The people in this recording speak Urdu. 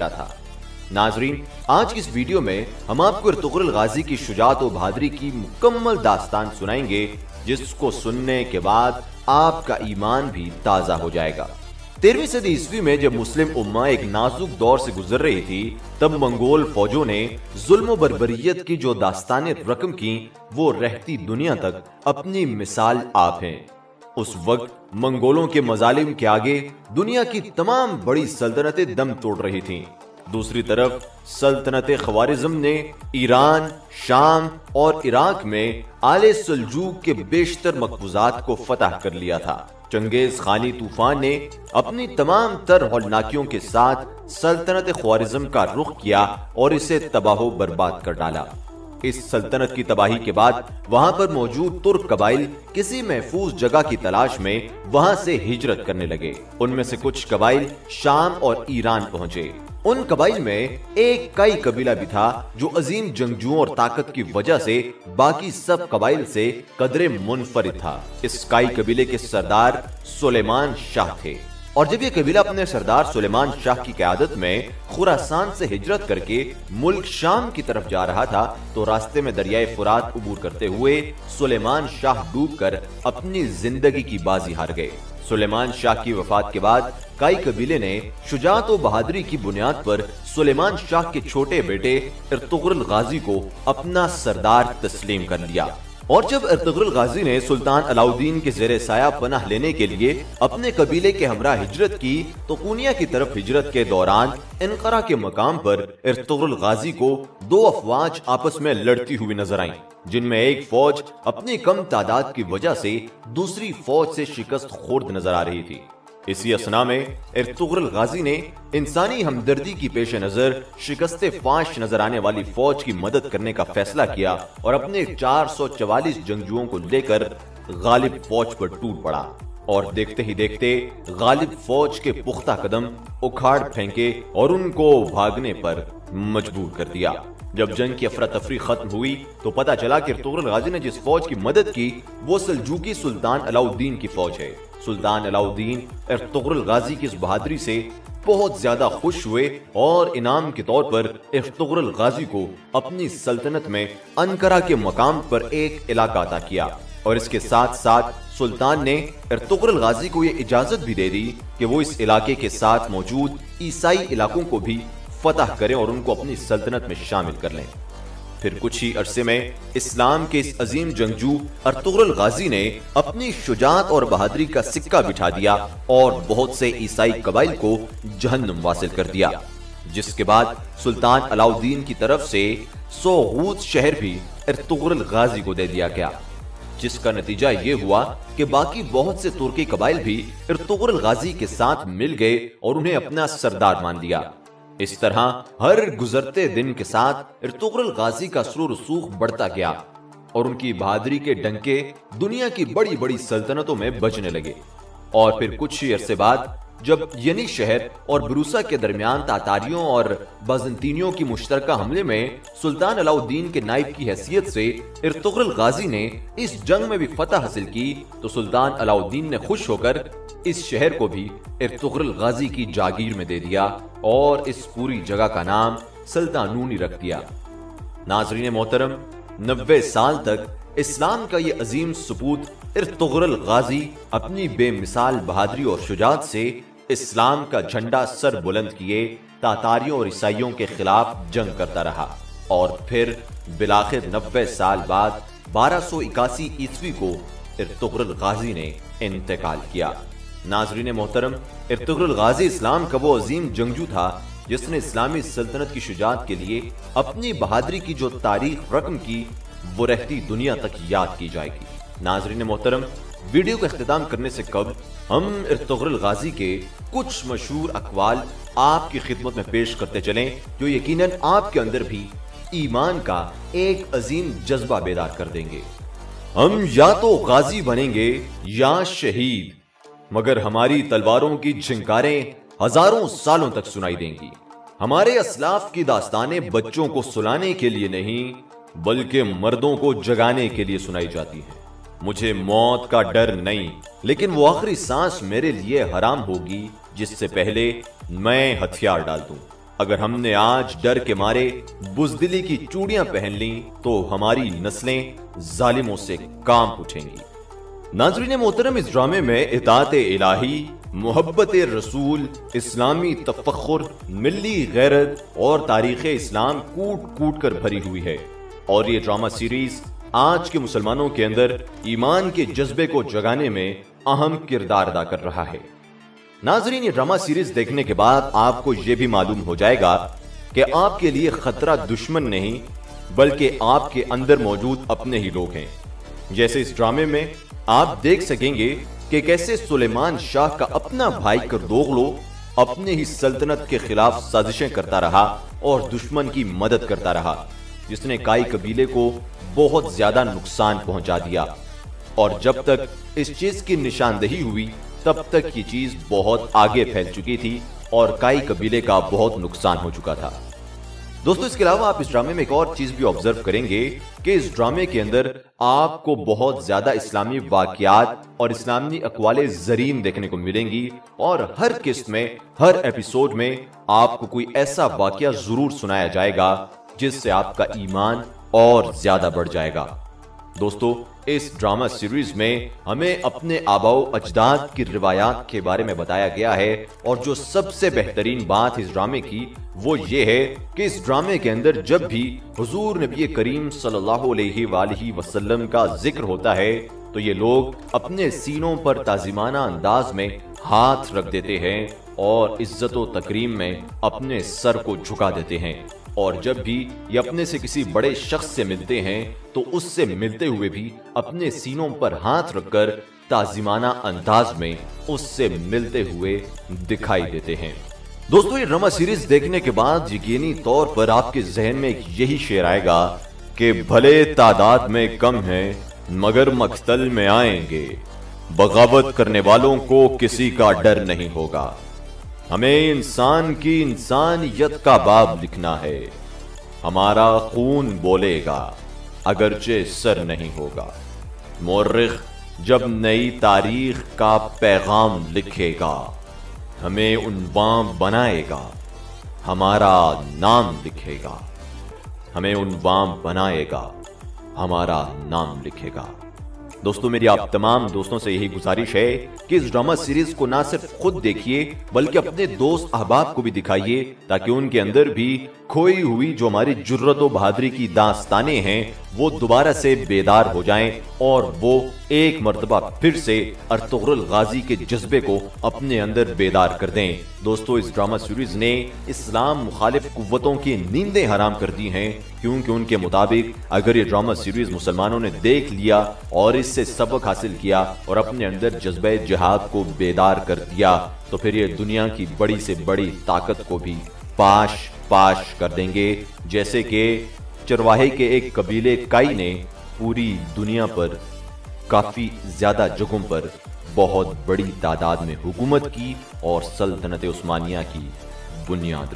تھا۔ ناظرین، آج کی اس ویڈیو میں ہم آپ کو ارطغرل غازی کی شجاعت و بہادری کی مکمل داستان سنائیں گے، جس کو سننے کے بعد آپ کا ایمان بھی تازہ ہو جائے گا۔ 13ویں صدی عیسوی میں جب مسلم امہ ایک نازک دور سے گزر رہی تھی، تب منگول فوجوں نے ظلم و بربریت کی جو داستانیں رقم کی، وہ رہتی دنیا تک اپنی مثال آپ ہیں۔ اس وقت منگولوں کے مظالم کے آگے دنیا کی تمام بڑی سلطنتیں دم توڑ رہی تھیں۔ دوسری طرف سلطنت خوارزم نے ایران، شام اور عراق میں آل سلجوق کے بیشتر مقبوضات کو فتح کر لیا تھا۔ چنگیز خانی طوفان نے اپنی تمام تر ہولناکیوں کے ساتھ سلطنت خوارزم کا رخ کیا اور اسے تباہ و برباد کر ڈالا۔ اس سلطنت کی تباہی کے بعد وہاں پر موجود ترک قبائل کسی محفوظ جگہ کی تلاش میں وہاں سے ہجرت کرنے لگے۔ ان میں سے کچھ قبائل شام اور ایران پہنچے۔ ان قبائل میں ایک کائی قبیلہ بھی تھا جو عظیم جنگجوؤں اور طاقت کی وجہ سے باقی سب قبائل سے قدرے منفرد تھا۔ اس کائی قبیلے کے سردار سلیمان شاہ تھے، اور جب یہ قبیلہ اپنے سردار سلیمان شاہ کی قیادت میں خراسان سے ہجرت کر کے ملک شام کی طرف جا رہا تھا، تو راستے میں دریائے فرات عبور کرتے ہوئے سلیمان شاہ ڈوب کر اپنی زندگی کی بازی ہار گئے۔ سلیمان شاہ کی وفات کے بعد کائی قبیلے نے شجاعت و بہادری کی بنیاد پر سلیمان شاہ کے چھوٹے بیٹے ارطغرل غازی کو اپنا سردار تسلیم کر لیا۔ اور جب ارطغرل غازی نے سلطان علاؤالدین کے زیر سایہ پناہ لینے کے لیے اپنے قبیلے کے ہمراہ ہجرت کی، تو قونیہ کی طرف ہجرت کے دوران انقرہ کے مقام پر ارطغرل غازی کو دو افواج آپس میں لڑتی ہوئی نظر آئیں، جن میں ایک فوج اپنی کم تعداد کی وجہ سے دوسری فوج سے شکست خورد نظر آ رہی تھی۔ اسی اثنا میں ارطغرل غازی نے انسانی ہمدردی کی پیش نظر شکست فاش نظر آنے والی فوج کی مدد کرنے کا فیصلہ کیا اور اپنے 444 جنگجوؤں کو لے کر غالب فوج پر ٹوٹ پڑا، اور دیکھتے ہی دیکھتے غالب فوج کے پختہ قدم اکھاڑ پھینکے اور ان کو بھاگنے پر مجبور کر دیا۔ جب جنگ کی افراتفری ختم ہوئی تو پتہ چلا کہ ارطغرل غازی نے جس فوج کی مدد کی وہ سلجوقی سلطان علاؤالدین کی فوج ہے۔ سلطان علاؤالدین ارطغرل غازی کی اس بہادری سے بہت زیادہ خوش ہوئے اور انعام کے طور پر ارطغرل غازی کو اپنی سلطنت میں انقرہ کے مقام پر ایک علاقہ عطا کیا، اور اس کے ساتھ ساتھ سلطان نے ارطغرل غازی کو یہ اجازت بھی دے دی کہ وہ اس علاقے کے ساتھ موجود عیسائی علاقوں کو بھی فتح کریں اور ان کو اپنی سلطنت میں شامل کر لیں۔ پھر کچھ ہی عرصے میں اسلام کے اس عظیم جنگجو ارطغرل غازی نے اپنی شجاعت اور بہادری کا سکہ بٹھا دیا اور بہت سے عیسائی قبائل کو جہنم واصل کر دیا، جس کے بعد سلطان علاؤالدین کی طرف سے سوغوت شہر بھی ارطغرل غازی کو دے دیا گیا، جس کا نتیجہ یہ ہوا کہ باقی بہت سے ترکی قبائل بھی ارطغرل غازی کے ساتھ مل گئے اور انہیں اپنا سردار مان لیا۔ اس طرح ہر گزرتے دن کے ساتھ ارطغرل غازی کا اثر و رسوخ بڑھتا گیا اور ان کی بہادری کے ڈنکے دنیا کی بڑی بڑی سلطنتوں میں بجنے لگے۔ اور پھر کچھ ہی عرصے بعد جب ینی شہر اور بروسا کے درمیان تاتاریوں اور بازنطینیوں کی مشترکہ حملے میں سلطان علاؤالدین کے نائب کی حیثیت سے ارطغرل غازی نے اس جنگ میں بھی فتح حاصل کی، تو سلطان علاؤالدین نے خوش ہو کر اس شہر کو بھی ارطغرل غازی کی جاگیر میں دے دیا اور اس پوری جگہ کا نام سلطانونی رکھ دیا۔ ناظرین محترم، 90 سال تک اسلام کا یہ عظیم سپوت ارطغرل غازی اپنی بے مثال بہادری اور شجاعت سے اسلام کا جھنڈا سر بلند کیے تاتاریوں اور عیسائیوں کے خلاف جنگ کرتا رہا، اور پھر بالآخر 90 سال بعد 1281 عیسوی کو ارطغرل غازی نے انتقال کیا۔ ناظرین محترم، ارطغرل غازی اسلام کا وہ عظیم جنگجو تھا جس نے اسلامی سلطنت کی شجاعت کے لیے اپنی بہادری کی جو تاریخ رقم کی، وہ رہتی دنیا تک یاد کی جائے گی۔ ناظرین محترم، ویڈیو کا اختتام کرنے سے قبل ہم ارطغرل غازی کے کچھ مشہور اقوال آپ کی خدمت میں پیش کرتے چلیں، جو یقیناً آپ کے اندر بھی ایمان کا ایک عظیم جذبہ بیدار کر دیں گے۔ ہم یا تو غازی بنیں گے یا شہید، مگر ہماری تلواروں کی جھنکاریں ہزاروں سالوں تک سنائی دیں گی۔ ہمارے اسلاف کی داستانیں بچوں کو سلانے کے لیے نہیں بلکہ مردوں کو جگانے کے لیے سنائی جاتی ہیں۔ مجھے موت کا ڈر نہیں، لیکن وہ آخری سانس میرے لیے حرام ہوگی جس سے پہلے میں ہتھیار ڈال دوں۔ اگر ہم نے آج ڈر کے مارے بزدلی کی چوڑیاں پہن لیں تو ہماری نسلیں ظالموں سے کام اٹھیں گی۔ ناظرین محترم، اس ڈرامے میں اطاعت الہی، محبت رسول، اسلامی تفخر، ملی غیرت اور تاریخ اسلام کوٹ کوٹ کر بھری ہوئی ہے، اور یہ ڈرامہ سیریز آج کے مسلمانوں کے اندر ایمان کے جذبے کو جگانے میں اہم کردار ادا کر رہا ہے۔ ناظرین، یہ ڈرامہ سیریز دیکھنے کے بعد آپ کو یہ بھی معلوم ہو جائے گا کہ آپ کے لیے خطرہ دشمن نہیں بلکہ آپ کے اندر موجود اپنے ہی لوگ ہیں۔ جیسے اس ڈرامے میں آپ دیکھ سکیں گے کہ کیسے سلیمان شاہ کا اپنا بھائی کردوغلو اپنے ہی سلطنت کے خلاف سازشیں کرتا رہا اور دشمن کی مدد کرتا رہا، جس نے کائی قبیلے کو بہت زیادہ نقصان پہنچا دیا، اور جب تک اس چیز کی نشاندہی ہوئی تب تک یہ چیز بہت آگے پھیل چکی تھی اور کائی قبیلے کا بہت نقصان ہو چکا تھا۔ دوستو، اس کے علاوہ آپ اس ڈرامے میں ایک اور چیز بھی آبزرو کریں گے کہ اس ڈرامے کے اندر آپ کو بہت زیادہ اسلامی واقعات اور اسلامی اقوال زرین دیکھنے کو ملیں گی، اور ہر قسط میں، ہر ایپیسوڈ میں آپ کو کوئی ایسا واقعہ ضرور سنایا جائے گا جس سے آپ کا ایمان اور زیادہ بڑھ جائے گا۔ دوستو، اس ڈرامہ سیریز میں ہمیں اپنے آباء و اجداد کی روایات کے بارے میں بتایا گیا ہے، اور جو سب سے بہترین بات اس ڈرامے کی وہ یہ ہے کہ اس ڈرامے کے اندر جب بھی حضور نبی کریم صلی اللہ علیہ وآلہ وسلم کا ذکر ہوتا ہے تو یہ لوگ اپنے سینوں پر تعظیمانہ انداز میں ہاتھ رکھ دیتے ہیں اور عزت و تکریم میں اپنے سر کو جھکا دیتے ہیں، اور جب بھی یہ اپنے سے کسی بڑے شخص سے ملتے ہیں تو اس سے ملتے ہوئے بھی اپنے سینوں پر ہاتھ رکھ کر تعظیمانہ انداز میں اس سے ملتے ہوئے دکھائی دیتے ہیں۔ دوستو، یہ ڈرامہ سیریز دیکھنے کے بعد یقینی طور پر آپ کے ذہن میں یہی شعر آئے گا کہ بھلے تعداد میں کم ہیں مگر مقتل میں آئیں گے، بغاوت کرنے والوں کو کسی کا ڈر نہیں ہوگا، ہمیں انسان کی انسانیت کا باب لکھنا ہے، ہمارا خون بولے گا اگرچہ سر نہیں ہوگا، مورخ جب نئی تاریخ کا پیغام لکھے گا ہمیں عنوان بنائے گا، ہمارا نام لکھے گا، ہمیں عنوان بنائے گا، ہمارا نام لکھے گا۔ دوستو، میری آپ تمام دوستوں سے یہی گزارش ہے کہ اس ڈرامہ سیریز کو نہ صرف خود دیکھیے بلکہ اپنے دوست احباب کو بھی دکھائیے، تاکہ ان کے اندر بھی کھوئی ہوئی جو ہماری جرت و بہادری کی داستانیں ہیں وہ دوبارہ سے بیدار ہو جائیں اور وہ ایک مرتبہ پھر سے ارطغرل غازی کے جذبے کو اپنے اندر بیدار کر دیں۔ دوستو، اس ڈرامہ سیریز نے اسلام مخالف قوتوں کی نیندیں حرام کر دی ہیں، کیونکہ ان کے مطابق اگر یہ ڈرامہ سیریز مسلمانوں نے دیکھ لیا اور اس سے سبق حاصل کیا اور اپنے اندر جذبہ جہاد کو بیدار کر دیا تو پھر یہ دنیا کی بڑی سے بڑی طاقت کو بھی پاش پاش کر دیں گے، جیسے کہ چرواہے کے ایک قبیلے کائی نے پوری دنیا پر کافی زیادہ جگہوں پر بہت بڑی تعداد میں حکومت کی اور سلطنت عثمانیہ کی بنیاد